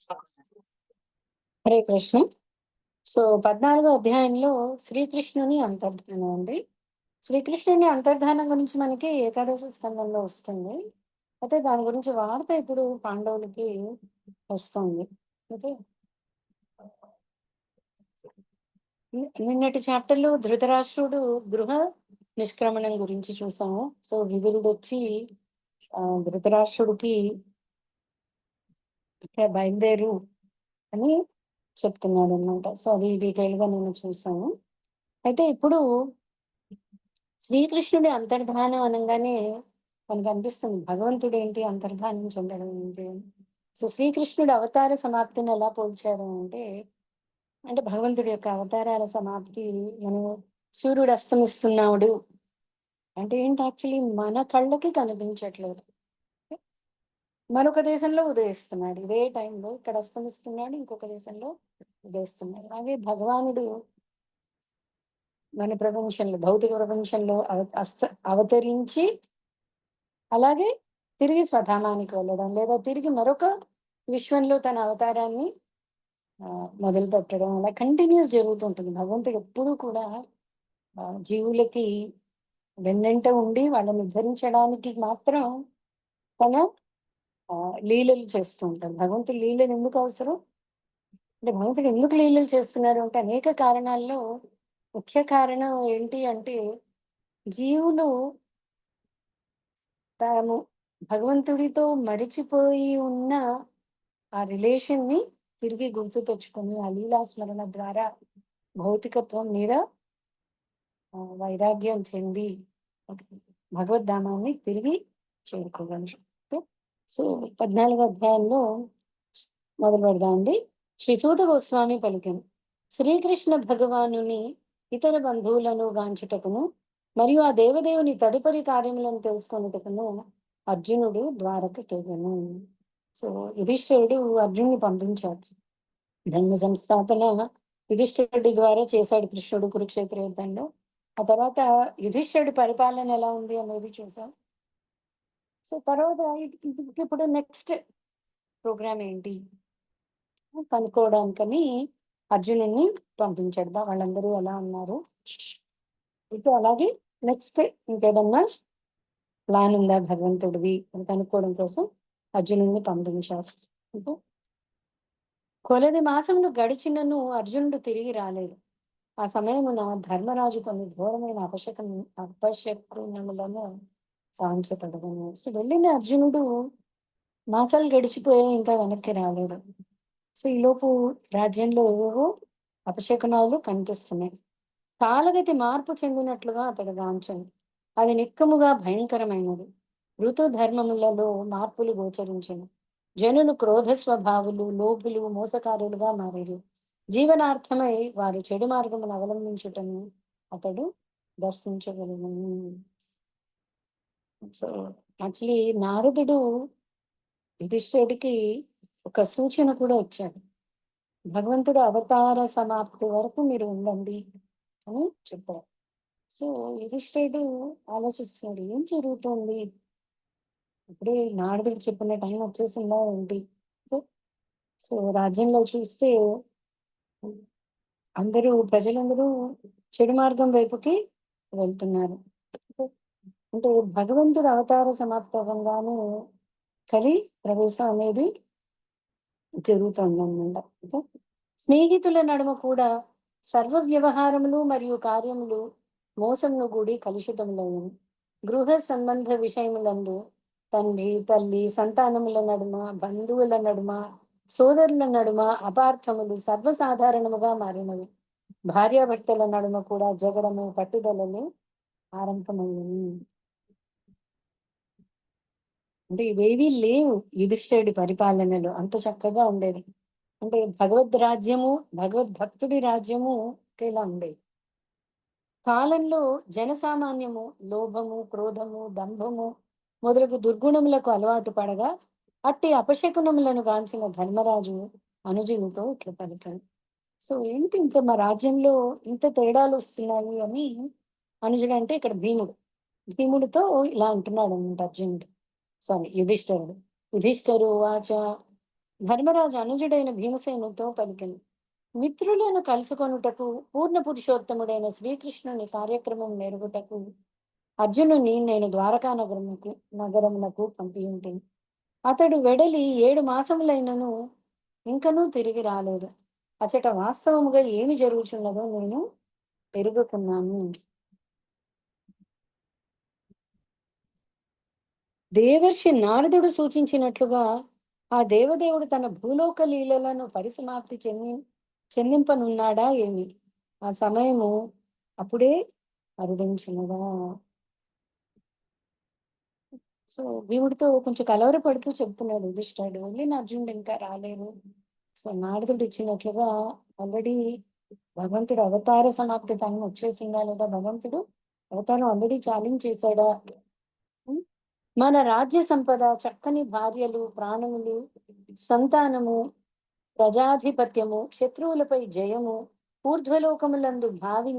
Hare Krishna. So 14వ అధ్యాయంలో శ్రీకృష్ణుని అంతర్ధానం అండి. శ్రీకృష్ణుని అంతర్ధానం గురించి మనకి ఏకాదశ స్కందంలో వస్తుంది. అయితే దాని గురించి వార్త ఇప్పుడు పాండవులకి వస్తుంది. అయితే నిన్నటి చాప్టర్లో ధృతరాష్ట్రుడు గృహ నిష్క్రమణం గురించి చూసాము. సో విదురుడు వచ్చి ధృతరాష్ట్రుడికి "ఇక బయలుదేరు" అని చెప్తున్నాడు అనమాట. సో అది డీటెయిల్ గా నేను చూసాను. అయితే ఇప్పుడు శ్రీకృష్ణుడి అంతర్ధానం అనంగానే మనకు అనిపిస్తుంది భగవంతుడు ఏంటి అంతర్ధానం చెందడం ఏంటి అని. సో శ్రీకృష్ణుడు అవతార సమాప్తిని ఎలా పోల్చాడు అంటే, అంటే భగవంతుడి యొక్క అవతారాల సమాప్తి మనం సూర్యుడు అస్తమిస్తున్నాడు అంటే ఏంటి, యాక్చువల్లీ మన కళ్ళకి కనిపించట్లేదు. మరొక దేశంలో ఉదయిస్తున్నాడు, ఇదే టైంలో ఇక్కడ అస్తమిస్తున్నాడు, ఇంకొక దేశంలో ఉదయిస్తున్నాడు. అలాగే భగవానుడు మన ప్రపంచంలో భౌతిక ప్రపంచంలో అవతరించి అలాగే తిరిగి స్వధామానికి వెళ్ళడం లేదా తిరిగి మరొక విశ్వంలో తన అవతారాన్ని మొదలు పెట్టడం అలా కంటిన్యూస్ జరుగుతుంటుంది. భగవంతుడు ఎప్పుడూ కూడా జీవులకి వెన్నంట ఉండి వాళ్ళని ఉద్ధరించడానికి మాత్రం తన లీలలు చేస్తూ ఉంటాడు. భగవంతుడు లీలలు ఎందుకు అవసరం అంటే, భగవంతుడు ఎందుకు లీలలు చేస్తున్నారు అంటే అనేక కారణాల్లో ముఖ్య కారణం ఏంటి అంటే, జీవులు తాము భగవంతుడితో మరిచిపోయి ఉన్న ఆ రిలేషన్ ని తిరిగి గుర్తు తెచ్చుకొని ఆ లీలా స్మరణ ద్వారా భౌతికత్వం మీద వైరాగ్యం చెంది భగవద్ధామాన్ని తిరిగి చేరుకోగలరు. ఓకే? సో 14వ అధ్యాయంలో మొదలు పెడదామండి. శ్రీ సూత గోస్వామి పలికెను, శ్రీకృష్ణ భగవానుని ఇతర బంధువులను గాంచుటకును మరియు ఆ దేవదేవుని తదుపరి కార్యములను తెలుసుకొనుటకును అర్జునుడు ద్వారకు తెగను. సో యుధిష్ఠిరుడు అర్జునుని పంపించాడు. ధర్మ సంస్థాపన యుధిష్ఠిరుడి ద్వారా చేశాడు కృష్ణుడు కురుక్షేత్ర యుద్ధంలో. ఆ తర్వాత యుధిష్ఠిరుడి పరిపాలన ఎలా ఉంది అనేది చూసాం. సో తర్వాత ఇప్పుడు నెక్స్ట్ ప్రోగ్రామ్ ఏంటి కనుక్కోవడానికని అర్జునుడిని పంపించాడు. వాళ్ళందరూ ఎలా ఉన్నారు ఇటు, అలాగే నెక్స్ట్ ఇంకేదన్నా ప్లాన్ ఉందా భగవంతుడివి అని కనుక్కోవడం కోసం అర్జునుడిని పంపించారు. అంటే కొలది మాసములు గడిచినను అర్జునుడు తిరిగి రాలేదు. ఆ సమయమున ధర్మరాజు కొన్ని ఘోరమైన అపశకునములను సాధించబడను. సో వెళ్ళిన అర్జునుడు మాసాలు గడిచిపోయి ఇంకా వెనక్కి రాలేదు. సో ఈలోపు రాజ్యంలో ఏవేవో అపశకునాలు కనిపిస్తున్నాయి. కాలగతి మార్పు చెందినట్లుగా అతడు గాంచను. అది నిక్కముగా భయంకరమైనది. ఋతు ధర్మములలో మార్పులు గోచరించను. జనులు క్రోధ స్వభావులు, లోపులు, మోసకారులుగా మారేరు. జీవనార్థమై వారు చెడు మార్గమును అవలంబించుటను అతడు దర్శించగలను. సో యాక్చువల్లీ నారదుడు యుధిష్ఠిరుడికి ఒక సూచన కూడా ఇచ్చాడు. భగవంతుడు అవతార సమాప్తి వరకు మీరు ఉండండి అని చెప్పారు. సో యుధిష్ఠిరుడు ఆలోచిస్తున్నాడు, ఏం జరుగుతుంది, ఇప్పుడే నారదుడు చెప్పిన టైం వచ్చేసిందా ఏంటి. సో రాజ్యంలో చూస్తే ప్రజలందరూ చెడు మార్గం వైపుకి వెళ్తున్నారు. అంటే భగవంతుడు అవతార సమాప్తంగానే కలి ప్రవేశం అనేది జరుగుతుందన్నమాట. స్నేహితుల నడుమ కూడా సర్వ వ్యవహారములు మరియు కార్యములు మోసమును కూడి కలుషితములయ్యను. గృహ సంబంధ విషయములందు తండ్రి తల్లి సంతానముల నడుమ, బంధువుల నడుమ, సోదరుల నడుమ అపార్థములు సర్వసాధారణముగా మారినవి. భార్యాభర్తల నడుమ కూడా జగడము పట్టుదలలు ఆరంభమయ్యను. అంటే ఇవేవీ లేవు యుధిష్ఠిరుడి పరిపాలనలో, అంత చక్కగా ఉండేది. అంటే భగవద్ రాజ్యము, భగవద్భక్తుడి రాజ్యము ఒకేలా ఉండేది. కాలంలో జనసామాన్యము లోభము, క్రోధము, దంభము మొదలగు దుర్గుణములకు అలవాటు పడగా అట్టి అపశకునములను గాంచిన ధర్మరాజు అనుజునితో ఇట్లా పలికాడు. సో ఏంటి ఇంత మా రాజ్యంలో ఇంత తేడాలు వస్తున్నాయి అని. అనుజుడు అంటే ఇక్కడ భీముడు. భీముడితో ఇలా అంటున్నాడు అనమాట అర్జునుడు, సారీ యుధిష్ఠరుడు. యుధిష్ఠరు వాచ ధర్మరాజు అనుజుడైన భీమసేనుతో పలికెను. మిత్రులను కలుసుకొనుటకు పూర్ణ పురుషోత్తముడైన శ్రీకృష్ణుని కార్యక్రమం మెరుగుటకు అర్జునుని నేను ద్వారకా నగరమునకు పంపియుంటిని. అతడు వెడలి 7 మాసములైనను ఇంకనూ తిరిగి రాలేదు. అచట వాస్తవముగా ఏమి జరుగుచున్నదో నేను ఎరుగుకున్నాను. దేవర్షి నారదుడు సూచించినట్లుగా ఆ దేవదేవుడు తన భూలోక లీలలను పరిసమాప్తి చెందింపనున్నాడా ఏమి? ఆ సమయము అప్పుడే అరుదించినదా. సో భీముడితో కొంచెం కలవరపడుతూ చెప్తున్నాడు యుధిష్ఠిరుడు. వెళ్ళిన అర్జునుడు ఇంకా రాలేదు. సో నారదుడు ఇచ్చినట్లుగా ఆల్రెడీ భగవంతుడు అవతార సమాప్తి టైం వచ్చేసిందా లేదా, భగవంతుడు అవతారం ఆల్రెడీ చాలించేశాడా. ఉం? మన రాజ్య సంపద, చక్కని భార్యలు, ప్రాణములు, సంతానము, ప్రజాధిపత్యము, శత్రువులపై జయము, ఊర్ధ్వలోకములందు భావి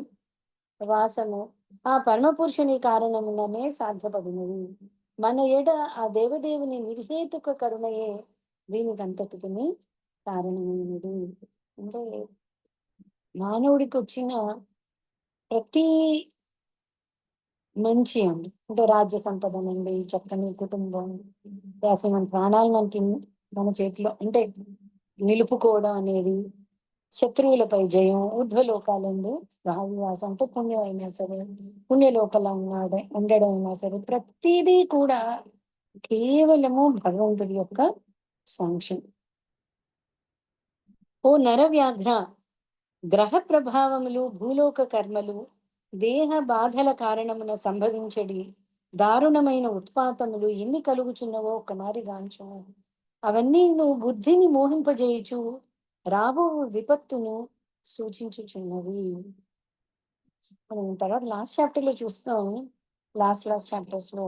వాసము ఆ పరమపురుషుని కారణముననే సాధ్యపడినవి. మన ఎడ ఆ దేవదేవుని నిర్హేతుక కరుణయే దీనికంతటికి కారణమైనది. అంటే మానవుడికి వచ్చిన ప్రతి మంచి అండి, అంటే రాజ్య సంపదనండి, చక్కని కుటుంబం, అసలు మన ప్రాణాలు మన చేతిలో అంటే నిలుపుకోవడం అనేది, శత్రువులపై జయం, ఊర్ధ్వలోకాలందు రాహువాసం అంటే పుణ్యం అయినా సరే, పుణ్యలోకంలో ఉండడం అయినా సరే, ప్రతిదీ కూడా కేవలము భగవంతుడి యొక్క సాంక్షన్. ఓ నరవ్యాఘ్ర, గ్రహ ప్రభావములు, భూలోక కర్మలు, దేహ బాధల కారణమున సంభవించడి దారుణమైన ఉత్పాతములు ఎన్ని కలుగుచున్నవో ఒకమారి గాంచు. అవన్నీ నువ్వు బుద్ధిని మోహింపజేయుచు రాబో విపత్తును సూచించుచున్నవి. మనం తర్వాత లాస్ట్ చాప్టర్ లో చూస్తాం. లాస్ట్ చాప్టర్స్ లో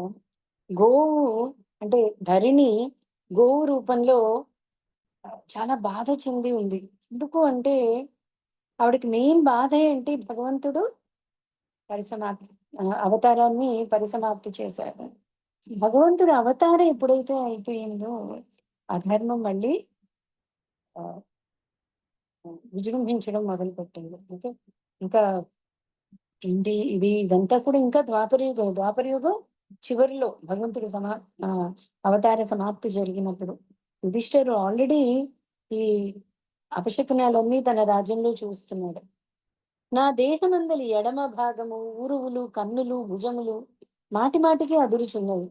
గోవు అంటే ధరిణి గోవు రూపంలో చాలా బాధ చెంది ఉంది. ఎందుకు అంటే ఆవిడకి మెయిన్ బాధ ఏంటి, భగవంతుడు పరిసమాప్తి అవతారాన్ని పరిసమాప్తి చేశాడు. భగవంతుడు అవతారం ఎప్పుడైతే అయిపోయిందో అధర్మం మళ్ళీ ఆ, విజృంభించడం మొదలు పెట్టింది. అంటే ఇంకా ఇదంతా కూడా ఇంకా ద్వాపరయుగం చివరిలో భగవంతుడి ఆ, అవతార సమాప్తి జరిగినప్పుడు యుధిష్ఠిరుడు ఆల్రెడీ ఈ అపశకునాలన్నీ తన రాజ్యంలో చూస్తున్నాడు. నా దేహమందలి ఎడమ భాగము, ఊరువులు, కన్నులు, భుజములు మాటి మాటికి అదురుచున్నవి.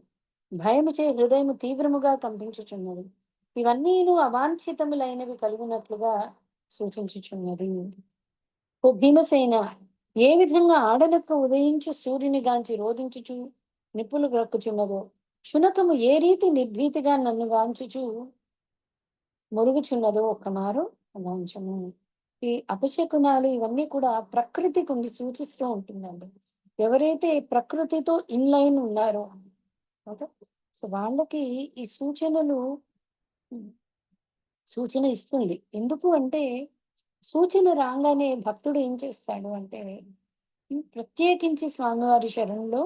భయముచే హృదయము తీవ్రముగా కంపించుచున్నది. ఇవన్నీను అవాంఛితములైనవి కలుగునట్లుగా సూచించుచున్నది. ఓ భీమసేన, ఏ విధంగా ఆడనక్క ఉదయించు సూర్యుని గాంచి రోధించుచు నిప్పులు గ్రక్కుచున్నదో, శునకము ఏ రీతి నిర్భీతిగా నన్ను గాంచుచు మురుగుచున్నదో ఒక్కమారు గాంచము. ఈ అపశకునాలు ఇవన్నీ కూడా ప్రకృతికి ఉండి సూచిస్తూ ఉంటుందండి. ఎవరైతే ప్రకృతితో ఇన్లైన్ ఉన్నారో ఓకే, సో వాళ్ళకి ఈ సూచన ఇస్తుంది. ఎందుకు అంటే సూచన రాగానే భక్తుడు ఏం చేస్తాడు అంటే ప్రత్యేకించి స్వామివారి శరణంలో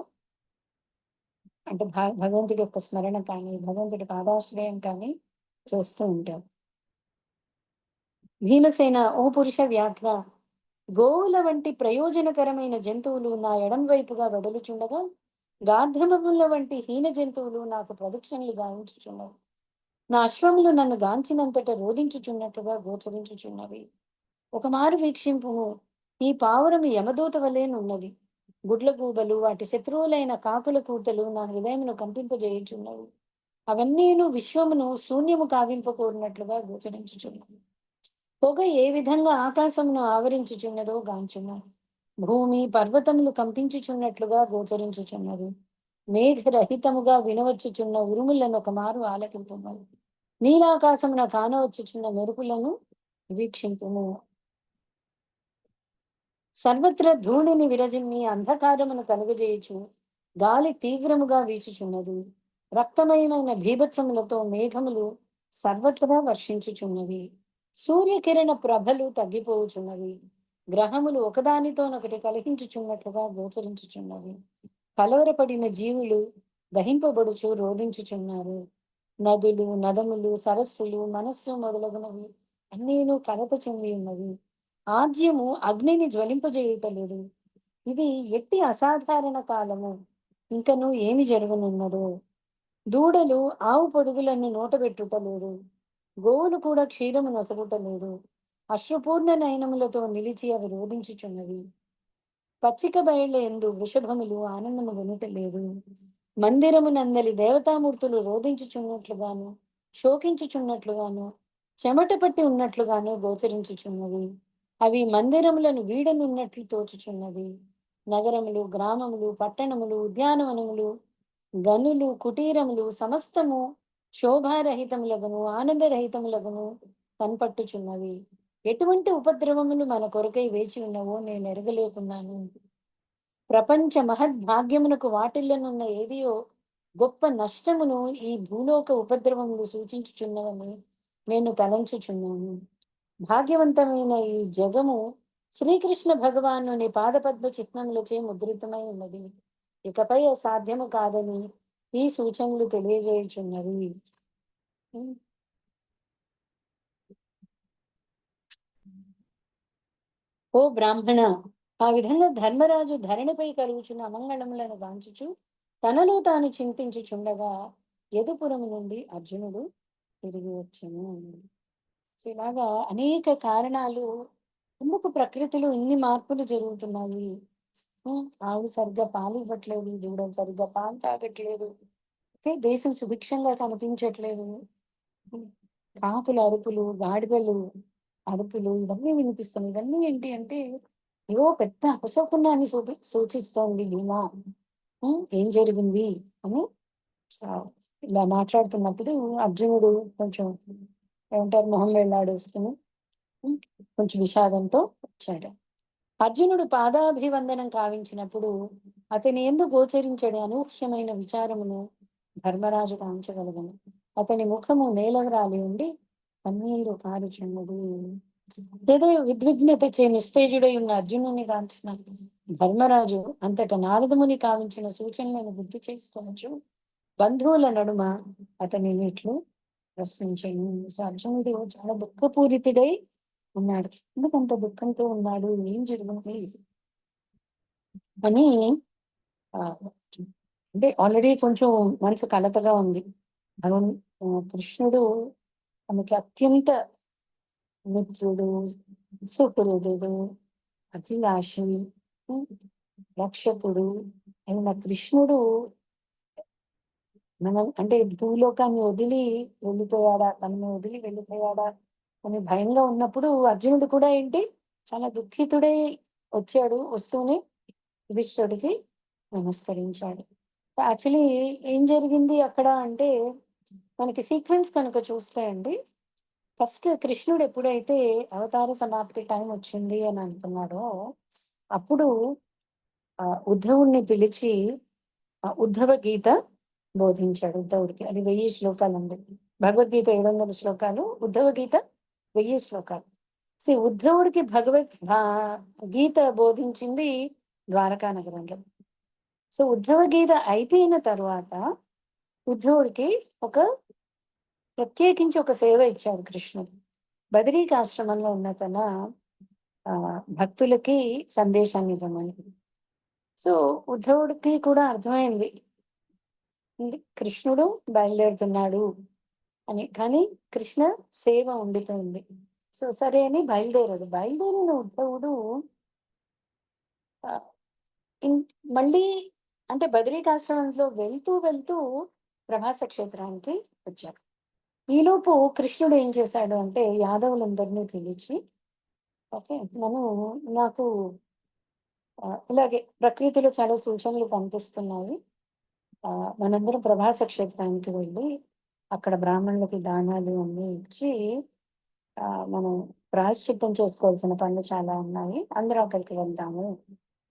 అంటే భగవంతుడి యొక్క స్మరణ కానీ, భగవంతుడి పాదాశ్రయం కానీ చేస్తూ ఉంటారు. భీమసేన, ఓ పురుష వ్యాఘ్ర, గోవుల వంటి ప్రయోజనకరమైన జంతువులు నా ఎడం వైపుగా వెడలుచుండగా గార్ధమముల వంటి హీన జంతువులు నాకు ప్రదక్షిణలు గావించుచున్నవి. నా అశ్వములు నన్ను గాంచినంతట రోధించుచున్నట్టుగా గోచరించుచున్నవి. ఒకమారు వీక్షింపుము, ఈ పావురము యమదూత వలెనున్నది. గుడ్లగూబలు వాటి శత్రువులైన కాకుల కూతలు నా హృదయమును కంపింపజేయుచున్నవి. అవన్నీను విశ్వమును శూన్యము కావింపకోరినట్లుగా గోచరించుచున్నవి. పొగ ఏ విధంగా ఆకాశమును ఆవరించుచున్నదో గాంచును. భూమి పర్వతములు కంపించుచున్నట్లుగా గోచరించుచున్నది. మేఘరహితముగా వినవచ్చుచున్న ఉరుములను ఒకమారు ఆలకింపుము. నీలాకాశమున కానవచ్చుచున్న మెరుపులను వీక్షింపుము. సర్వత్ర ధూళిని విరజిమ్మి అంధకారమును కలుగజేయుచు గాలి తీవ్రముగా వీచుచున్నది. రక్తమయమైన భీభత్సములతో మేఘములు సర్వత్రా వర్షించుచున్నవి. సూర్యకిరణ ప్రభలు తగ్గిపోవుచున్నవి. గ్రహములు ఒకదానితోనొకటి కలహించుచున్నట్లుగా గోచరించుచున్నవి. కలవరపడిన జీవులు దహింపబడుచు రోధించుచున్నారు. నదులు, నదములు, సరస్సులు, మనస్సు మొదలగునవి అన్నీను కలత చెంది ఉన్నవి. ఆద్యము అగ్నిని జ్వలింపజేయుటలేదు. ఇది ఎట్టి అసాధారణ కాలము. ఇంకను ఏమి జరగనున్నదో. దూడలు ఆవు పొదుగులను నోటబెట్టుటలేదు. గోవులు కూడా క్షీరము నొసగుటలేదు. అశ్రుపూర్ణ నయనములతో నిలిచి అవి రోధించుచున్నవి. పచ్చిక బయళ్ళ యందు వృషభములు ఆనందము గొనుటలేదు. మందిరమునందలి దేవతామూర్తులు రోధించుచున్నట్లుగాను, శోకించుచున్నట్లుగాను, చెమట పట్టి ఉన్నట్లుగాను గోచరించుచున్నవి. అవి మందిరములను వీడనున్నట్లు తోచుచున్నవి. నగరములు, గ్రామములు, పట్టణములు, ఉద్యానవనములు, గనులు, కుటీరములు సమస్తము శోభారహితములగును, ఆనందరహితములగును కనపట్టుచున్నవి. ఎటువంటి ఉపద్రవములు మన కొరకై వేచి ఉన్నవో నేను ఎరగలేకున్నాను. ప్రపంచ మహద్భాగ్యమునకు వాటిల్లనున్న ఏదియో గొప్ప నష్టమును ఈ భూలోక ఉపద్రవములు సూచించుచున్నవని నేను తలంచుచున్నాను. భాగ్యవంతమైన ఈ జగము శ్రీకృష్ణ భగవానుని పాదపద్మ చిహ్నములచే ముద్రితమై ఉన్నది. ఇకపై అసాధ్యము కాదని ఈ సూచనలు తెలియజేయుచున్నవి. ఓ బ్రాహ్మణ, ఆ విధంగా ధర్మరాజు ధరణిపై కలుగుచున్న అమంగళములను గాంచుచు తనలో తాను చింతించుచుండగా యదుపురము నుండి అర్జునుడు తిరిగి వచ్చెను. సో ఇలాగా అనేక కారణాలు ఎందుకు ప్రకృతిలో ఇన్ని మార్పులు జరుగుతున్నాయి. ఆవు సరిగ్గా పాలు ఇవ్వట్లేదు, దూడలు సరిగ్గా పాలు తాగట్లేదు, ఓకే, దేశం సుభిక్షంగా కనిపించట్లేదు. ఉమ్, కాకుల అరుపులు, గాడిదలు అరుపులు ఇవన్నీ వినిపిస్తున్నాయి. ఇవన్నీ ఏంటి అంటే ఏవో పెద్ద అపశకునాన్ని సూచిస్తోంది భీమా. ఏం జరిగింది అని ఆ, ఇలా మాట్లాడుతున్నప్పుడు అర్జునుడు కొంచెం ఏమంటారు మొహం వెళ్ళాడేసుకుని ఉమ్, కొంచెం విషాదంతో వచ్చాడు. అర్జునుడు పాదాభివందనం కావించినప్పుడు అతని ఎందు గోచరించడి అనూహ్యమైన విచారమును ధర్మరాజు కాంచగలగను. అతని ముఖము నేలవరాలి ఉండి కన్నీరు కారుచున్నది. హృదయ విద్విగ్నత చే నిస్తేజుడై ఉన్న అర్జునుని కాంచిన ధర్మరాజు అంతట నారదముని కావించిన సూచనలను గుర్తు చేసుకోవచ్చు. బంధువుల నడుమ అతనిని ఇట్లు ప్రశ్నించాను. సో అర్జునుడు చాలా దుఃఖపూరితుడై ఉన్నాడు. ఎందుకంత దుఃఖంతో ఉన్నాడు, ఏం జరిగింది అని ఆ, అంటే ఆల్రెడీ కొంచెం మనసు కలతగా ఉంది. భగవన్ కృష్ణుడు తనకి అత్యంత మిత్రుడు, సుహృదుడు, అఖిలాషి, ఉమ్, రక్షకుడు అయిన కృష్ణుడు మనం అంటే భూలోకాన్ని వదిలి వెళ్ళిపోయాడా, తనని వదిలి వెళ్ళిపోయాడా అని భయంగా ఉన్నప్పుడు అర్జునుడు కూడా ఏంటి చాలా దుఃఖితుడై వచ్చాడు. వస్తూనే యుధిష్ఠుడికి నమస్కరించాడు. యాక్చువల్లీ ఏం జరిగింది అక్కడ అంటే మనకి సీక్వెన్స్ కనుక చూస్తే అండి, ఫస్ట్ కృష్ణుడు ఎప్పుడైతే అవతార సమాప్తి టైం వచ్చింది అని అంటున్నాడో అప్పుడు ఉద్ధవుణ్ణి పిలిచి ఉద్ధవ గీత బోధించాడు ఉద్ధవుడికి. అది 1000 శ్లోకాలు అండి. భగవద్గీత 700 శ్లోకాలు, ఉద్ధవ గీత 1000 శ్లోకాలు. ఉద్ధవుడికి గీత బోధించింది ద్వారకా నగరంలో. సో ఉద్ధవ గీత అయిపోయిన తర్వాత ఉద్ధవుడికి ఒక ప్రత్యేకించి ఒక సేవ ఇచ్చాడు కృష్ణుడు. బదరీకాశ్రమంలో ఉన్న తన ఆ భక్తులకి సందేశాన్ని ఇవ్వమని. సో ఉద్ధవుడికి కూడా అర్థమైంది కృష్ణుడు బయలుదేరుతున్నాడు అని. కానీ కృష్ణ సేవ ఉండిపోయింది. సో సరే అని బయలుదేరాడు. బయలుదేరిన ఉద్ధవుడు ఆ, మళ్ళీ అంటే బదరీకాశ్రమంలో వెళ్తూ వెళ్తూ ప్రభాస క్షేత్రానికి వచ్చాడు. ఈలోపు కృష్ణుడు ఏం చేశాడు అంటే యాదవులందరినీ పిలిచి, ఓకే, మనం నాకు ఇలాగే ప్రకృతిలో చాలా సూచనలు కనిపిస్తున్నాయి. ఆ మనందరం ప్రభాస క్షేత్రానికి వెళ్ళి అక్కడ బ్రాహ్మణులకి దానాలు అన్ని ఇచ్చి మనం ప్రాయశ్చిత్తం చేసుకోవాల్సిన పనులు చాలా ఉన్నాయి, అందరూ అక్కడికి వెళ్దాము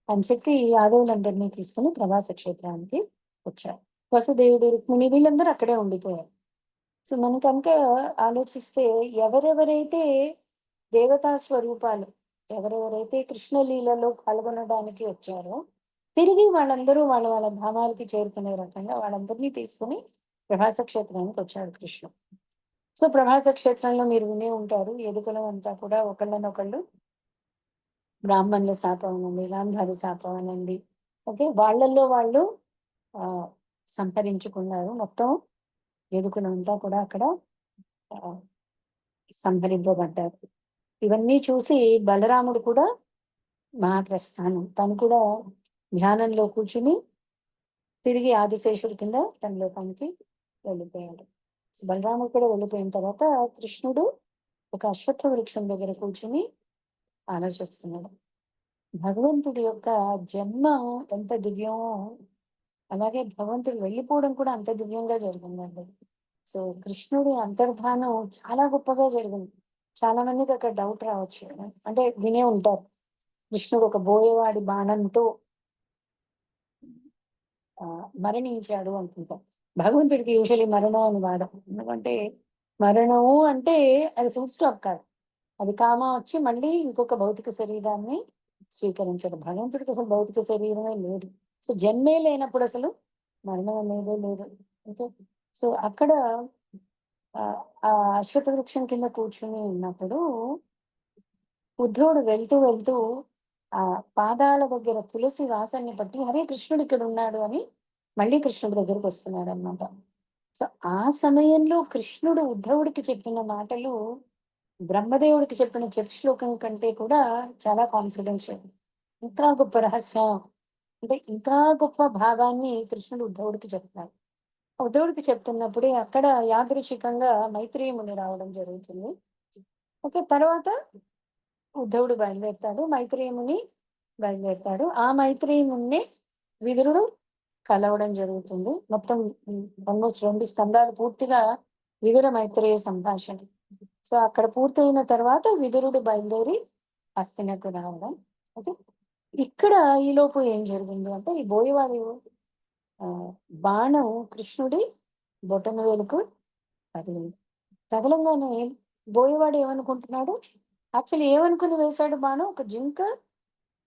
అని చెప్పి యాదవులందరినీ తీసుకుని ప్రభాస క్షేత్రానికి వచ్చారు. వసుదేవుడు, రుక్మిణి వీళ్ళందరూ అక్కడే ఉండిపోయారు. సో మనం కనుక ఆలోచిస్తే ఎవరెవరైతే దేవతా స్వరూపాలు, ఎవరెవరైతే కృష్ణలీలలో పాల్గొనడానికి వచ్చారో తిరిగి వాళ్ళందరూ వాళ్ళ వాళ్ళ ధామాలకి చేరుకునే రకంగా వాళ్ళందరినీ తీసుకుని ప్రభాస క్షేత్రానికి వచ్చాడు కృష్ణుడు. సో, ప్రభాస క్షేత్రంలో మీరు వినే ఉంటారు. యదుకులం అంతా కూడా ఒకళ్ళనొకళ్ళు బ్రాహ్మణుల శాపం అనండి, గాంధారి శాపం అనండి. ఓకే. వాళ్ళల్లో వాళ్ళు ఆహ్, సంహరించుకున్నారు. మొత్తం యదుకులంతా కూడా అక్కడ ఆహ్, సంహరింపబడ్డారు. ఇవన్నీ చూసి బలరాముడు కూడా మహాప్రస్థానం. తను కూడా ధ్యానంలో కూర్చొని తిరిగి ఆదిశేషుడి కింద తన లోకానికి వెళ్ళిపోయాడు. సో, బలరాముడు కూడా వెళ్ళిపోయిన తర్వాత కృష్ణుడు ఒక అశ్వత్థ వృక్షం దగ్గర కూర్చొని ఆలోచిస్తున్నాడు. భగవంతుడి యొక్క జన్మ ఎంత దివ్యమో, అలాగే భగవంతుడు వెళ్ళిపోవడం కూడా అంత దివ్యంగా జరిగిందండి. సో, కృష్ణుడి అంతర్ధానం చాలా గొప్పగా జరిగింది. చాలా మందికి అక్కడ డౌట్ రావచ్చు. అంటే వినే ఉంటారు. కృష్ణుడు ఒక బోయవాడి బాణంతో మరణించాడు అనుకుంటాం. భగవంతుడికి యూజువల్లీ మరణం అని వాడం. ఎందుకంటే మరణము అంటే అది ఫుల్ స్టాప్ కాదు. అది కామా వచ్చి మళ్ళీ ఇంకొక భౌతిక శరీరాన్ని స్వీకరించడం. భగవంతుడికి అసలు భౌతిక శరీరమే లేదు. సో, జన్మే లేనప్పుడు అసలు మరణం అనేదే లేదు. ఓకే. సో, అక్కడ ఆ అశ్వత్థ వృక్షం కింద కూర్చొని ఉన్నప్పుడు ఉద్ధవుడు వెళ్తూ ఆ పాదాల దగ్గర తులసి వాసనని బట్టి హరే కృష్ణుడు ఇక్కడ ఉన్నాడు అని మళ్ళీ కృష్ణుడి దగ్గరికి వస్తున్నాడనమాట. సో, ఆ సమయంలో కృష్ణుడు ఉద్ధవుడికి చెప్పిన మాటలు బ్రహ్మదేవుడికి చెప్పిన చతుశ్లోకం కంటే కూడా చాలా కాన్ఫిడెన్షియల్. ఇంకా గొప్ప రహస్యం. అంటే ఇంకా గొప్ప భావాన్ని కృష్ణుడు ఉద్ధవుడికి చెప్తాడు. ఉద్ధవుడికి చెప్తున్నప్పుడే అక్కడ యాదృచ్ఛికంగా మైత్రేయ ముని రావడం జరుగుతుంది. ఓకే. తర్వాత ఉద్ధవుడు బయలుదేరుతాడు. మైత్రేయ ముని బయలుదేరుతాడు. ఆ మైత్రేయ మునినే విదురుడు కలవడం జరుగుతుంది. మొత్తం ఆల్మోస్ట్ 2 స్కందాలు పూర్తిగా విదుర మైత్రేయ సంభాషణ. సో, అక్కడ పూర్తయిన తర్వాత విదురుడు బయలుదేరి హస్తినకు రావడం. ఓకే. ఇక్కడ ఈలోపు ఏం జరిగింది అంటే, ఈ బోయవాడు ఆహ్, బాణం కృష్ణుడి బొటనవేలుకు తగిలింది. తగలంగానే బోయవాడు ఏమనుకుంటున్నాడు, యాక్చువల్లీ ఏమనుకుని వేశాడు బాణం, ఒక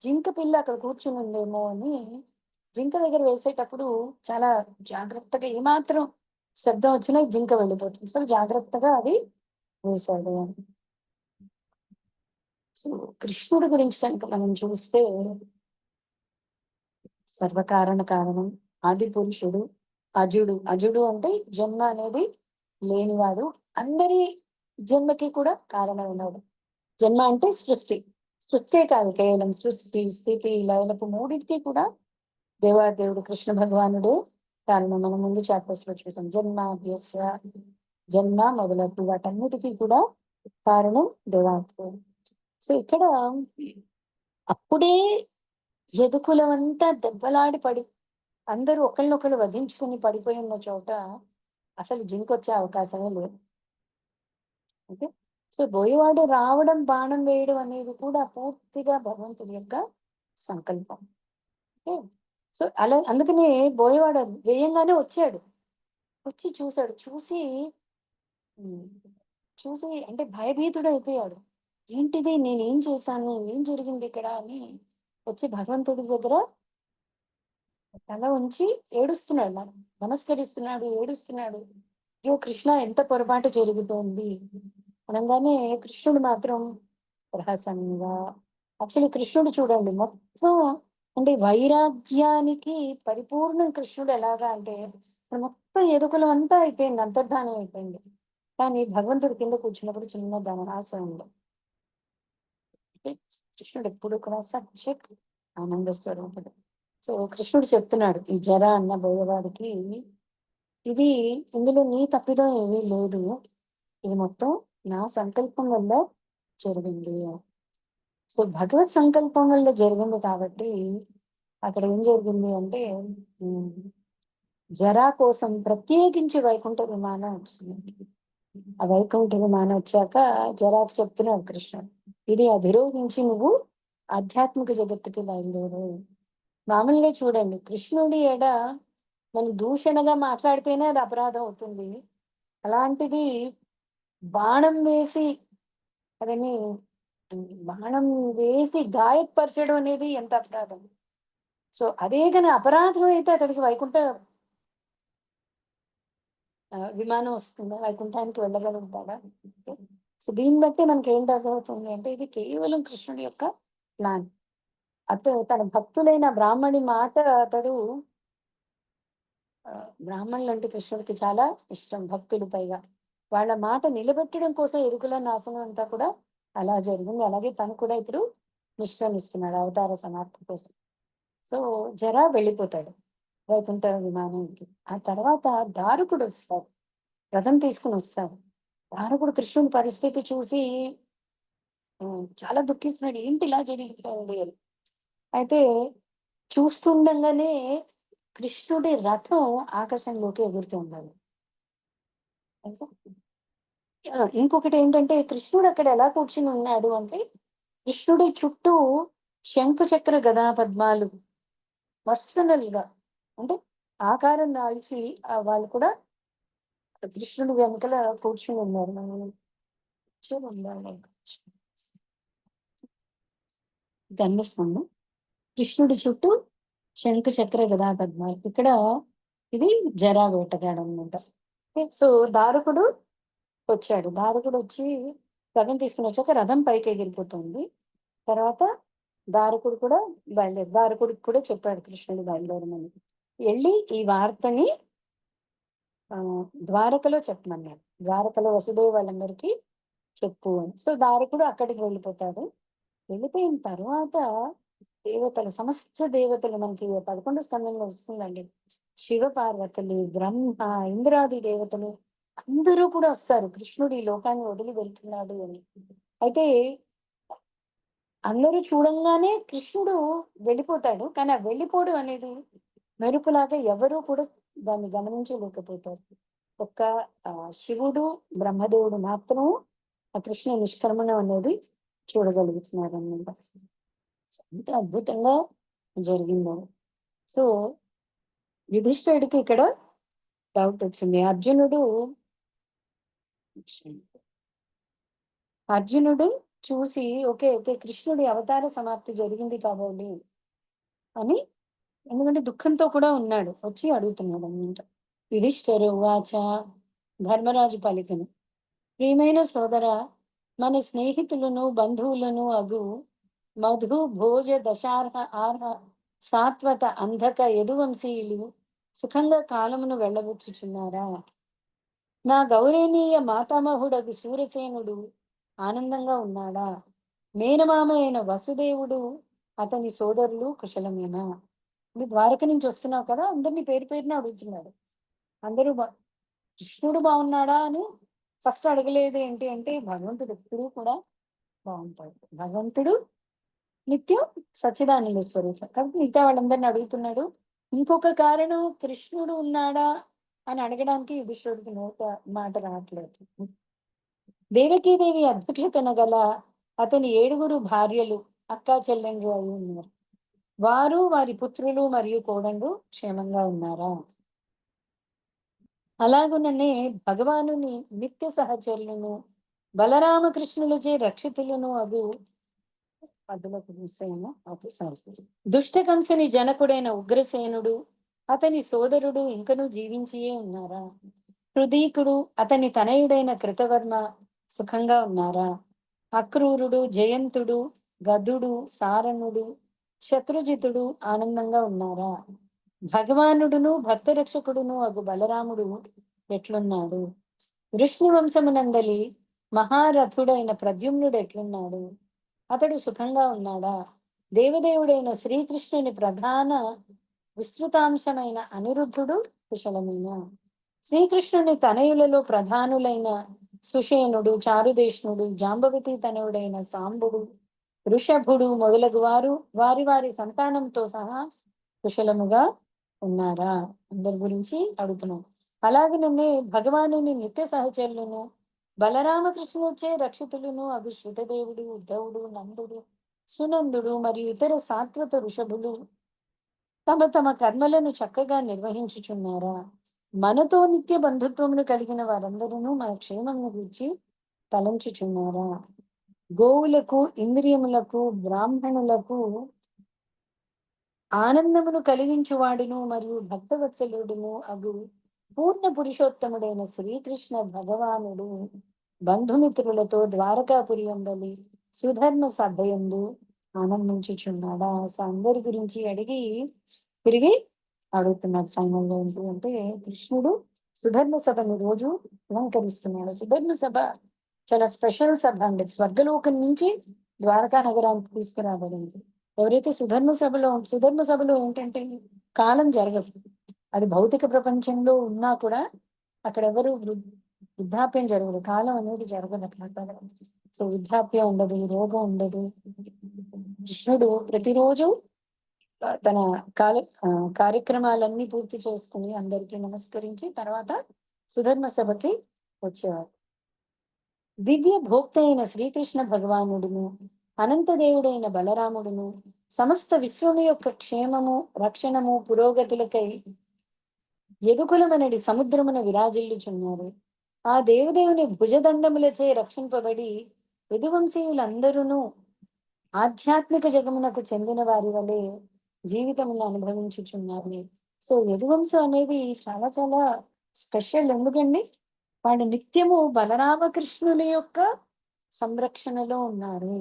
జింక పిల్ల అక్కడ కూర్చునుందేమో అని జింక దగ్గర వేసేటప్పుడు చాలా జాగ్రత్తగా ఏమాత్రం శబ్దం వచ్చినా జింక వెళ్ళిపోతుంది. సో, జాగ్రత్తగా అది వేశాడు అని. సో, కృష్ణుడి గురించి కనుక మనం చూస్తే సర్వకారణ కారణం, ఆదిపురుషుడు, అజుడు. అజుడు అంటే జన్మ అనేది లేనివాడు. అందరి జన్మకి కూడా కారణమైనవాడు. జన్మ అంటే సృష్టి. సృష్టే కాదు కేవలం సృష్టి, స్థితి, లయలపు మూడిటికి కూడా దేవాదేవుడు కృష్ణ భగవానుడే కారణం. మనం ముందు చాప్టర్స్‌లో చూసాం. జన్మాద్యస్య జన్మ మొదలగు వాటన్నిటికి కూడా కారణం దేవాదేవుడు. సో, ఇక్కడ అప్పుడే యదుకులమంతా దెబ్బలాడి అందరూ ఒకళ్ళనొకళ్ళు వధించుకొని పడిపోయి ఉన్న చోట అసలు జింకొచ్చే అవకాశమే లేదు. ఓకే. సో, బోయవాడు రావడం, బాణం వేయడం అనేది కూడా పూర్తిగా భగవంతుడి యొక్క సంకల్పం. ఓకే. సో, అలా అందుకనే బోయవాడు వేయంగానే వచ్చాడు. వచ్చి చూసాడు. హ్మ్. చూసి అంటే భయభీతుడయిపోయాడు. ఏంటిది? నేనేం చేశాను? ఏం జరిగిందిక్కడ అని వచ్చి భగవంతుడి దగ్గర తల ఉంచి ఏడుస్తున్నాడు. నమస్కరిస్తున్నాడు, ఏడుస్తున్నాడు. అయ్యో! కృష్ణ ఎంత పొరపాటు జరిగిపోయింది. అనంగానే కృష్ణుడు మాత్రం ప్రహసనంగా యాక్చువల్లీ కృష్ణుడు చూడండి మొత్తం అంటే వైరాగ్యానికి పరిపూర్ణం కృష్ణుడు ఎలాగా అంటే ఇక్కడ మొత్తం ఎదుకులం అంతా అయిపోయింది. అంతర్ధానం అయిపోయింది. కానీ భగవంతుడు కింద కూర్చున్నప్పుడు చిన్న ధనరాశి ఉంది. అంటే కృష్ణుడు ఎప్పుడు కూడా సబ్జెక్ట్ ఆనంద స్వరూపుడు. సో, కృష్ణుడు చెప్తున్నాడు ఈ జర అన్న బోయవాడికి, ఇది ఇందులో నీ తప్పిదం ఏమీ లేదు. ఇది మొత్తం నా సంకల్పం వల్ల జరిగింది. సో, భగవత్ సంకల్పం వల్ల జరిగింది కాబట్టి, అక్కడ ఏం జరిగింది అంటే హ్మ్. జరా కోసం ప్రత్యేకించి వైకుంఠ విమానం వచ్చింది. ఆ వైకుంఠ విమానం వచ్చాక జరాకి చెప్తున్నాడు కృష్ణుడు. ఇది అధిరోహించి నువ్వు ఆధ్యాత్మిక జగత్తుకి బయలుదేరు. మామూలుగా చూడండి కృష్ణుడి ఎడ మనం దూషణగా మాట్లాడితేనే అది అపరాధం అవుతుంది. అలాంటిది బాణం వేసి అతన్ని బాణం వేసి గాయపరచడం అనేది ఎంత అపరాధం. సో, అదే గాని అపరాధం అయితే అతడికి వైకుంఠ విమానం వస్తుందా? వైకుంఠానికి వెళ్ళగలుగుతాడా? ఓకే. సో, దీన్ని బట్టి మనకేంటి అర్థమవుతుంది అంటే, ఇది కేవలం కృష్ణుడి యొక్క ప్లాన్. తన భక్తులైన బ్రాహ్మణి మాట అతడు బ్రాహ్మణులంటే కృష్ణుడికి చాలా ఇష్టం, భక్తులు పైగా. వాళ్ళ మాట నిలబెట్టడం కోసం యదుకుల నాశనం అంతా కూడా అలా జరిగింది. అలాగే తను కూడా ఇప్పుడు నిష్క్రమిస్తున్నాడు అవతార సమాప్తి కోసం. సో, వెళ్ళిపోతాడు వైకుంఠ విమానానికి. ఆ తర్వాత దారుకుడొస్తాడు. రథం తీసుకొనొస్తాడు. దారుకుడు కృష్ణుడి పరిస్థితి చూసి చాలా దుఃఖిస్తున్నాడు. ఏంటి ఇలా జరిగిపోయింది అని. అయితే చూస్తుండగానే కృష్ణుడి రథం ఆకాశంలోకి ఎగురుతూ ఉండాలి. ఇంకొకటేంటంటే కృష్ణుడు అక్కడ ఎలా కూర్చొని ఉన్నాడు అంటే, కృష్ణుడి చుట్టూ శంఖు చక్ర గదా పద్మాలు పర్సనల్‌గా అంటే ఆకారం దాల్చి వాళ్ళు కూడా కృష్ణుడి వెనకాల కూర్చొని ఉన్నారు. మనం కూర్చొని ఉండాలి. కనిపిస్తుంది. కృష్ణుడి చుట్టూ శంఖు చక్ర గదా పద్మాలు. ఇక్కడ ఇది జరా వేటగాడనమాట. ఓకే. సో, దారుకుడు వచ్చాడు. దారుకుడొచ్చి రథం తీసుకొనొచ్చాక రథం పైకెగిరిపోతుంది. తర్వాత దారుకుడు కూడా దారుకుడికి కూడా చెప్పాడు కృష్ణుడు బయలుదేరమని. ఎళ్లి ఈ వార్తని ద్వారకలో చెప్పమన్నాడు. ద్వారకలో వసుదేవ వాళ్ళందరికీ చెప్పు అని. సో, దారుకుడు అక్కడికి వెళ్ళిపోతాడు. వెళ్ళిపోయిన తర్వాత సమస్త దేవతలు మనకి 11 స్కందంలో వస్తుందండి. శివ పార్వతులు, బ్రహ్మ, ఇంద్రాది దేవతలు అందరూ కూడా వస్తారు. కృష్ణుడు ఈ లోకాన్ని వదిలి వెళ్తున్నాడు అని. అయితే అందరూ చూడంగానే కృష్ణుడు వెళ్ళిపోతాడు. కానీ ఆ వెళ్ళిపోవడం అనేది మెరుపులాగా ఎవరు కూడా దాన్ని గమనించలేకపోతారు. ఒక్క శివుడు, బ్రహ్మదేవుడు మాత్రం ఆ కృష్ణ నిష్క్రమణం అనేది చూడగలుగుతున్నారన్నమాట. ఎంత అద్భుతంగా జరిగిందని. సో, యుధిష్ఠిరుడికి ఇక్కడ డౌట్ వచ్చింది. అర్జునుడు చూసి ఓకే. ఓకే. కృష్ణుడి అవతార సమాప్తి జరిగింది కాబోలి అని, ఎందుకంటే దుఃఖంతో కూడా ఉన్నాడు. వచ్చి అడుగుతున్నాడన్నమాట. యుధిష్ఠిరు ఉవాచ, ధర్మరాజు పలికెను. ప్రియమైన సోదరా, మన స్నేహితులను, బంధువులను అగు మధు, భోజ, దశార్హ, ఆర్హ, సాత్వత, అంధక, యదువంశీయులు సుఖంగా కాలమును వెళ్ళబుచ్చుచున్నారా? నా గౌరవనీయ మాతామహుడగు శూరసేనుడు ఆనందంగా ఉన్నాడా? మేనమామ అయిన వసుదేవుడు, అతని సోదరులు కుశలమేనా? నువ్వు ద్వారక నుంచి వస్తున్నావు కదా, అందరినీ పేరు పేరున అడుగుతున్నాడు. అందరూ కృష్ణుడు బాగున్నాడా అని ఫస్ట్ అడగలేదు. ఏంటి అంటే భగవంతుడు ఎప్పుడూ కూడా బాగుంటాడు. భగవంతుడు నిత్యం సచ్చిదానంద స్వరూపం. కాబట్టి మిగతా వాళ్ళందరిని అడుగుతున్నాడు. ఇంకొక కారణం కృష్ణుడు ఉన్నాడా అని అడగడానికి యుధిష్ఠిరుడికి మాట రావట్లేదు. దేవకీదేవి అధ్యక్షతన గల అతని 7 భార్యలు, అక్కా చెల్లెండ్రు అయి ఉన్నారు. వారు, వారి పుత్రులు మరియు కోడళ్ళు క్షేమంగా ఉన్నారా? అలాగుననే భగవానుని నిత్య సహచరులను, బలరామకృష్ణులచే రక్షితులను అగు పద్దులకు చూసేమో ఓకే సారీ. దుష్టకంసుని జనకుడైన ఉగ్రసేనుడు, అతని సోదరుడు ఇంకనూ జీవించియే ఉన్నారా? హృదీకుడు, అతని తనయుడైన కృతవర్మ సుఖంగా ఉన్నారా? అక్రూరుడు, జయంతుడు, గదుడు, సారణుడు, శత్రుజితుడు ఆనందంగా ఉన్నారా? భగవానుడును భక్తరక్షకుడును అగు బలరాముడు ఎట్లున్నాడు? వృష్ణి వంశమునందలి మహారథుడైన ప్రద్యుమ్నుడు ఎట్లున్నాడు? అతడు సుఖంగా ఉన్నాడా? దేవదేవుడైన శ్రీకృష్ణుని ప్రధాన విస్తృతాంశమైన అనిరుద్ధుడు కుశలమేనా? శ్రీకృష్ణుని తనయులలో ప్రధానులైన సుషేనుడు, చారుదేష్ణుడు, జాంబవతి తనయుడైన సాంబుడు, వృషభుడు మొదలగు వారు వారి వారి సంతానంతో సహా కుశలముగా ఉన్నారా? అందరి గురించి అడుగుతున్నాం. అలాగనే భగవానుని నిత్య సహచరులను, బలరామకృష్ణుచే రక్షితులను అగు శృతదేవుడు, ఉద్ధవుడు, నందుడు, సునందుడు మరియు ఇతర సాత్వత ఋషభులు తమ తమ కర్మలను చక్కగా నిర్వహించుచున్నారా? మనతో నిత్య బంధుత్వమును కలిగిన వారందరూ మన క్షేమమును గురించి తలంచుచున్నారా? గోవులకు, ఇంద్రియములకు, బ్రాహ్మణులకు ఆనందమును కలిగించువాడును మరియు భక్తవత్సలుడును అగు పూర్ణ పురుషోత్తముడైన శ్రీకృష్ణ భగవానుడు బంధుమిత్రులతో ద్వారకాపురి అందలి సుధర్మ సభయందు ఆనందించుచున్నాడా. సో అందరి గురించి అడిగి తిరిగి అడుగుతున్నాడు. ఫైనల్ గా ఏంటి అంటే కృష్ణుడు సుధర్మ సభను రోజు అలంకరిస్తున్నాడు. సుధర్మ సభ చాలా స్పెషల్ సభ అండి. స్వర్గలోకం నుంచి ద్వారకా నగరానికి తీసుకురాబడింది. ఎవరైతే సుధర్మ సభలో ఏంటంటే కాలం జరగదు. అది భౌతిక ప్రపంచంలో ఉన్నా కూడా అక్కడ ఎవరు వృద్ధాప్యం జరగదు. కాలం అనేది జరగదు అట్లా. సో వృద్ధాప్యం ఉండదు, రోగం ఉండదు. కృష్ణుడు ప్రతిరోజు తన కాల కార్యక్రమాలన్నీ పూర్తి చేసుకుని అందరికీ నమస్కరించి తర్వాత సుధర్మ సభకి వచ్చేవారు. దివ్య భోక్త అయిన శ్రీకృష్ణ భగవానుడును అనంతదేవుడైన బలరాముడును సమస్త విశ్వము యొక్క క్షేమము రక్షణము పురోగతులకై యదుకులమనడి సముద్రమున విరాజిల్లుచున్నారు. ఆ దేవదేవుని భుజదండములచే రక్షింపబడి యదువంశీయులందరూ ఆధ్యాత్మిక జగమునకు చెందిన వారి వలె జీవితమును అనుభవించుచున్నారు. సో యదువంశం అనేది చాలా చాలా స్పెషల్. ఎందుకండి వాళ్ళు నిత్యము బలరామకృష్ణుల యొక్క సంరక్షణలో ఉన్నారు.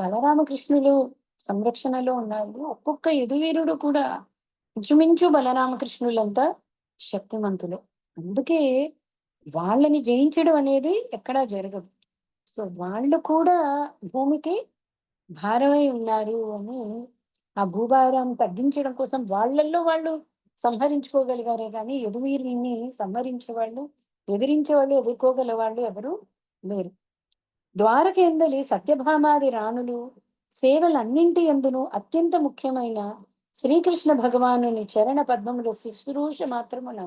బలరామకృష్ణులు సంరక్షణలో ఉన్నారు. ఒక్కొక్క యదువీరుడు కూడా ఇంచుమించు బలరామకృష్ణులంతా శక్తిమంతులు. అందుకే వాళ్ళని జయించడం అనేది ఎక్కడా జరగదు. సో వాళ్ళు కూడా భూమికి భారమై ఉన్నారు అని ఆ భూభారాన్ని తగ్గించడం కోసం వాళ్ళల్లో వాళ్ళు సంహరించుకోగలిగారే కానీ యదువీరుల్ని సంహరించే వాళ్ళు ఎదిరించే వాళ్ళు ఎదుర్కోగల వాళ్ళు ఎవరు లేరు. ద్వారకేందలి సత్యభామాది రాణులు సేవలన్నింటి ఎందును అత్యంత ముఖ్యమైన శ్రీకృష్ణ భగవానుని చరణ పద్మముల శుశ్రూష మాత్రమున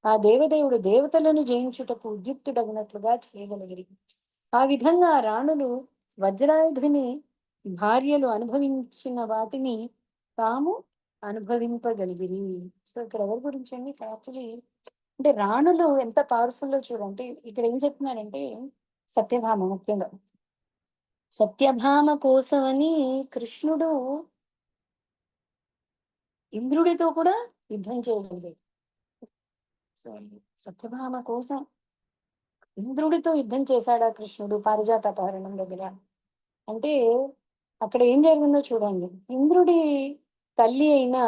ఆ దేవదేవుడు దేవతలను జయించుటకు ఉద్యుక్తుడగినట్లుగా చేయగలిగిరి. ఆ విధంగా రాణులు వజ్రాయుధుని భార్యలు అనుభవించిన వాటిని తాము అనుభవింపగలిగిరి. సో ఇక్కడ ఎవరి గురించి అండి? ఇక్కడ యాక్చువల్లీ అంటే రాణులు ఎంత పవర్ఫుల్ చూడండి. ఇక్కడ ఏం చెప్తున్నారంటే సత్యభామ ముఖ్యంగా సత్యభామ కోసమని కృష్ణుడు ఇంద్రుడితో కూడా యుద్ధం చేయగలిగాడు. సో సత్యభామ కోసం ఇంద్రుడితో యుద్ధం చేశాడా కృష్ణుడు పారిజాత అపహరణం దగ్గర? అంటే అక్కడ ఏం జరిగిందో చూడండి. ఇంద్రుడి తల్లి అయిన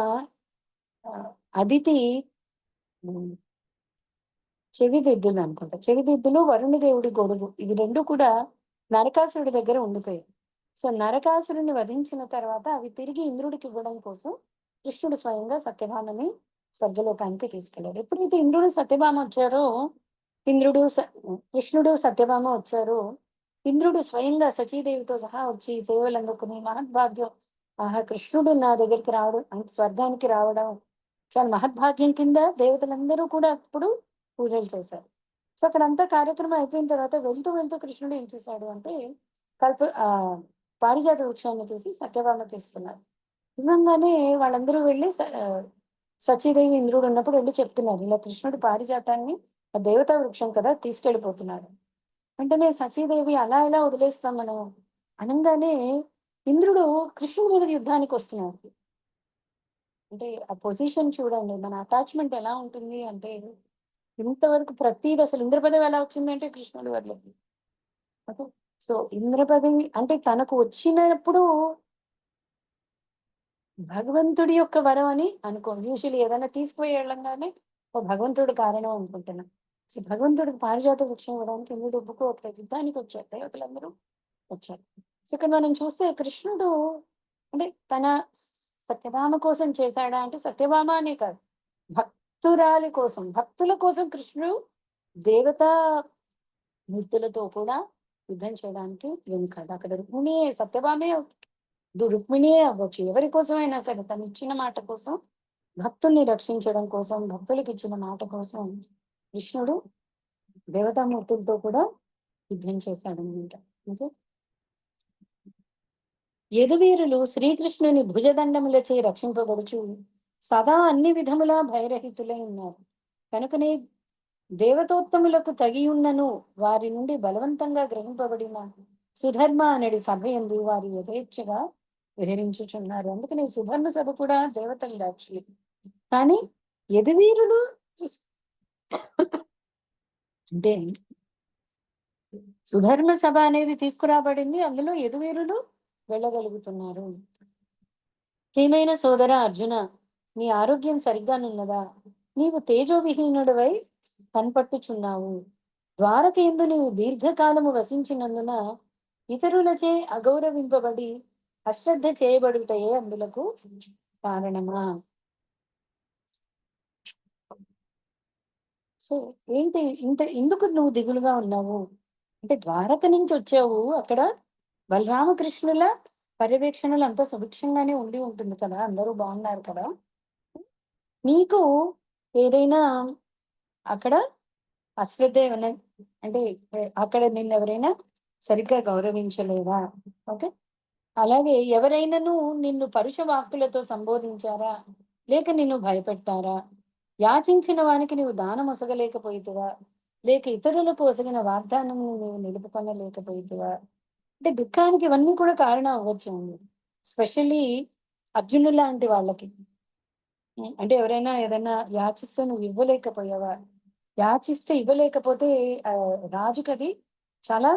అదితి చెవిదిద్దులు అనుకుంటా. చెవిదిద్దులు వరుణ దేవుడి గొడుగు ఇవి రెండు కూడా నరకాసురుడి దగ్గర ఉండిపోయాయి. సో నరకాసురుని వధించిన తర్వాత అవి తిరిగి ఇంద్రుడికి ఇవ్వడం కోసం కృష్ణుడు స్వయంగా సత్యభామని స్వర్గలోకానికి తీసుకెళ్ళాడు. ఎప్పుడైతే ఇంద్రుడు సత్యభామ వచ్చారో కృష్ణుడు సత్యభామ వచ్చారో ఇంద్రుడు స్వయంగా సచీదేవితో సహా వచ్చి సేవలు అందుకుని మహద్భాగ్యం, ఆహా కృష్ణుడు నా దగ్గరికి రావడం అంటే స్వర్గానికి రావడం చాలా మహద్భాగ్యం కింద దేవతలందరూ కూడా అప్పుడు పూజలు చేశారు. సో అక్కడంతా కార్యక్రమం అయిపోయిన తర్వాత వెళ్తూ వెళ్తూ కృష్ణుడు ఏం చేశాడు అంటే పారిజాత వృక్షాన్ని తీసి సత్యభామకి ఇస్తున్నారు. నిజంగానే వాళ్ళందరూ వెళ్ళి సచీదేవి ఇంద్రుడు ఉన్నప్పుడు వెళ్ళి చెప్తున్నారు, ఇలా కృష్ణుడు పారిజాతాన్ని ఆ దేవతా వృక్షం కదా తీసుకెళ్ళిపోతున్నారు. వెంటనే సచీదేవి అలా ఎలా వదిలేస్తాం మనం అనగానే ఇంద్రుడు కృష్ణుడి మీద యుద్ధానికి వస్తున్నాడు. అంటే ఆ పొజిషన్ చూడండి, మన అటాచ్మెంట్ ఎలా ఉంటుంది అంటే ఇంతవరకు ప్రతిది అసలు ఇంద్రపదవి ఎలా వచ్చిందంటే కృష్ణుడి వల్లకి. సో ఇంద్రపదవి అంటే తనకు వచ్చినప్పుడు భగవంతుడి యొక్క వరం అని అనుకో. యూజువల్లీ ఏదైనా తీసుకుపోయి వెళ్ళంగానే ఓ భగవంతుడి కారణం అనుకుంటున్నాం. సో భగవంతుడికి పారిజాత వృక్షం ఇవ్వడానికి ఇంద్రుడు ఒప్పుకోవట్లేదు. యుద్ధానికి వచ్చారు, దేవతలందరూ వచ్చారు. సో ఇక్కడ మనం చూస్తే కృష్ణుడు అంటే తన సత్యభామ కోసం చేశాడా అంటే సత్యభామ అనే కాదు, భక్తురాలి కోసం, భక్తుల కోసం కృష్ణుడు దేవతా మూర్తులతో కూడా యుద్ధం చేయడానికి వెనుకాడు. అక్కడ రుక్మిణియే సత్యభామే రుక్మిణియే అవ్వచ్చు, ఎవరి కోసమైనా సరే తను ఇచ్చిన మాట కోసం, భక్తుల్ని రక్షించడం కోసం, భక్తులకు ఇచ్చిన మాట కోసం కృష్ణుడు దేవతామూర్తులతో కూడా యుద్ధం చేశాడనమాట. అంటే యదువీరులు శ్రీకృష్ణుని భుజదండములచే రక్షింపబడుచు సదా అన్ని విధములా భయరహితులై ఉన్నారు. కనుకనే దేవతోత్తములకు తగియున్నను వారి నుండి బలవంతంగా గ్రహింపబడిన సుధర్మ అనడి సభ ఎందు వారు యథేచ్ఛగా విహరించుచున్నారు. అందుకని సుధర్మ సభ కూడా దేవతలు యాక్చువల్లీ. కానీ యదువీరులు అంటే సుధర్మ సభ అనేది తీసుకురాబడింది. అందులో యదువీరులు వెళ్ళగలుగుతున్నారు. ప్రియమైన సోదర అర్జున, నీ ఆరోగ్యం సరిగ్గానున్నదా? నీవు తేజోవిహీనుడివై కనపట్టుచున్నావు. ద్వారకయందు నీవు దీర్ఘకాలము వసించినందున ఇతరులచే అగౌరవింపబడి అశ్రద్ధ చేయబడుటయే అందులకు కారణమా? సో ఏంటి ఇంత ఎందుకు నువ్వు దిగులుగా ఉన్నావు? అంటే ద్వారక నుంచి వచ్చావు. అక్కడ బలరామకృష్ణుల పర్యవేక్షణలు అంతా సుభిక్షంగానే ఉండి ఉంటుంది కదా! అందరూ బాగున్నారు కదా! నీకు ఏదైనా అక్కడ అశ్రద్ధ ఏమన్నా అంటే అక్కడ నిన్నెవరైనా సరిగ్గా గౌరవించలేదా? ఓకే. అలాగే ఎవరైనాను నిన్ను పరుష వాక్కులతో సంబోధించారా? లేక నిన్ను భయపెట్టారా? యాచించిన వానికి నీవు దానమొసగలేకపోయితివా? లేక ఇతరులకు ఒసగిన వాగ్దానమును నీవు నిలుపుకొనలేకపోయితివా? అంటే దుఃఖానికి ఇవన్నీ కూడా కారణం అవ్వచ్చండి. స్పెషల్లీ అర్జునుల్లాంటి వాళ్ళకి. అంటే ఎవరైనా ఏదైనా యాచిస్తే నువ్వు ఇవ్వలేకపోయావా? యాచిస్తే ఇవ్వలేకపోతే రాజుకది చాలా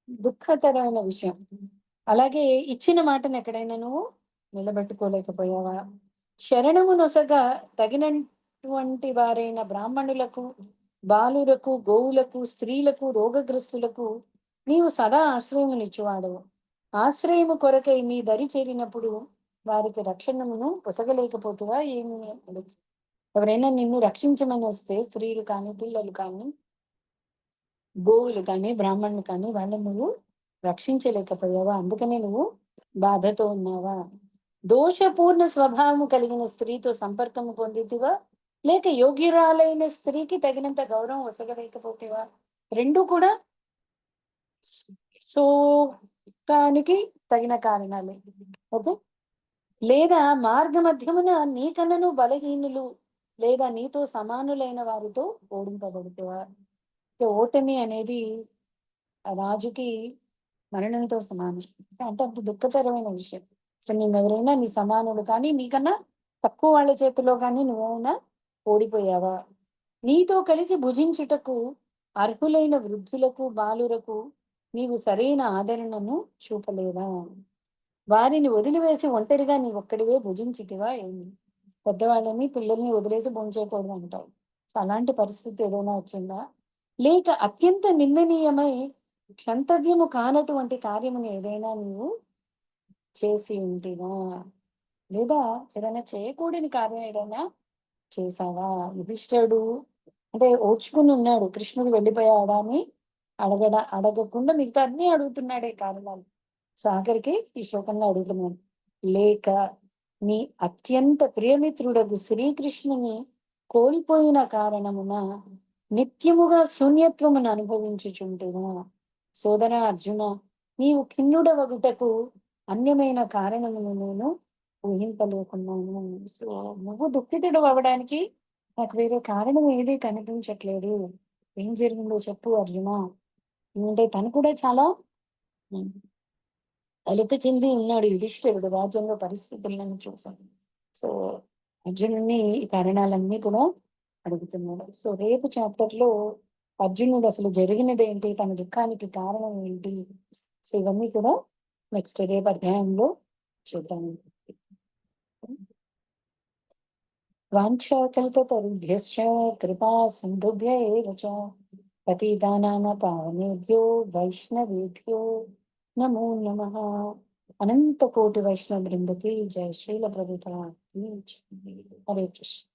దుఃఖతరమైన విషయం. అలాగే ఇచ్చిన మాటను ఎక్కడైనా నువ్వు నిలబెట్టుకోలేకపోయావా? శరణము నొసగ తగినటువంటి వారైన బ్రాహ్మణులకు, బాలురకు, గోవులకు, స్త్రీలకు, రోగగ్రస్తులకు నీవు సదా ఆశ్రయమునిచ్చువాడవు. ఆశ్రయము కొరకై నీ దరి చేరినప్పుడు వారికి రక్షణమును పొసగలేకపోతువా ఏమి అనొచ్చు. ఎవరైనా నిన్ను రక్షించమని వస్తే స్త్రీలు కానీ, పిల్లలు కానీ, గోవులు కానీ, బ్రాహ్మణులు కానీ వాళ్ళని నువ్వు రక్షించలేకపోయావా? అందుకనే నువ్వు బాధతో ఉన్నావా? దోషపూర్ణ స్వభావము కలిగిన స్త్రీతో సంపర్కము పొందితివా? లేక యోగ్యురాలైన స్త్రీకి తగినంత గౌరవం ఒసగలేకపోతివా? 2 కూడా శోకానికి తగిన కారణాలే. ఓకే. లేదా మార్గ మధ్యమున నీకన్నను బలహీనులు లేదా నీతో సమానులైన వారితో ఓడింపబడుతావా? ఓటమి అనేది రాజుకి మరణంతో సమానం. అంటే అంత దుఃఖతరమైన విషయం. సో నిన్నెవరైనా నీ సమానులు కానీ, నీకన్నా తక్కువ వాళ్ళ చేతిలో గానీ నువ్వేమైనా ఓడిపోయావా? నీతో కలిసి భుజించుటకు అర్హులైన వృద్ధులకు, బాలురకు నీవు సరైన ఆదరణను చూపలేదా? వారిని వదిలివేసి ఒంటరిగా నీవొక్కడివే భుజించితివా ఏమి? పెద్దవాళ్ళని, పిల్లల్ని వదిలేసి భోంచేయకూడదంటావు. సో అలాంటి పరిస్థితి ఏదైనా వచ్చిందా? లేక అత్యంత నిందనీయమై క్షంతవ్యము కానటువంటి కార్యమును ఏదైనా నీవు చేసి ఉంటివా? లేదా ఏదైనా చేయకూడని కార్యం ఏదైనా చేశావా? యుధిష్ఠిరుడు అంటే ఓర్చుకుని ఉన్నాడు. కృష్ణుడు వెళ్ళిపోయాడా అని అడగకుండా మిగతా అన్నీ అడుగుతున్నాడే కారణాలు. సో ఆఖరికి ఈ శ్లోకంలో అడుగుతున్నాను. లేక నీ అత్యంత ప్రియమిత్రుడగు శ్రీకృష్ణుని కోల్పోయిన కారణమున నిత్యముగా శూన్యత్వమును అనుభవించుచుంటును. సోదర అర్జున, నీవు ఖిన్నుడవగుటకు అన్యమైన కారణమును నేను ఊహింపలేకున్నాను. సో నువ్వు దుఃఖితుడు అవ్వడానికి నాకు వేరే కారణం ఏది కనిపించట్లేదు. ఏం జరిగిందో చెప్పు అర్జున. అంటే తను కూడా చాలా హ్మ్. అలుపు చెంది ఉన్నాడు యుధిష్ఠిరుడు రాజ్యంలో పరిస్థితులను చూసాను. సో అర్జునుడిని ఈ కారణాలన్నీ కూడా అడుగుతున్నాడు. సో రేపు చాప్టర్ లో అర్జునుడు అసలు జరిగినదేంటి, తన దుఃఖానికి కారణం ఏంటి, సో ఇవన్నీ కూడా నెక్స్ట్ రేపు అధ్యాయంలో చూద్దాం. వాంఛాకల్పతరుభ్యశ్చ కృపా సింధుభ్య ఏవ చ పతితానాం పావనేభ్యో వైష్ణవేభ్యో నమో నమః. అనంత కోటి వైష్ణవ బృందకి జయ శ్రీల ప్రభుపాద. హరే కృష్ణ.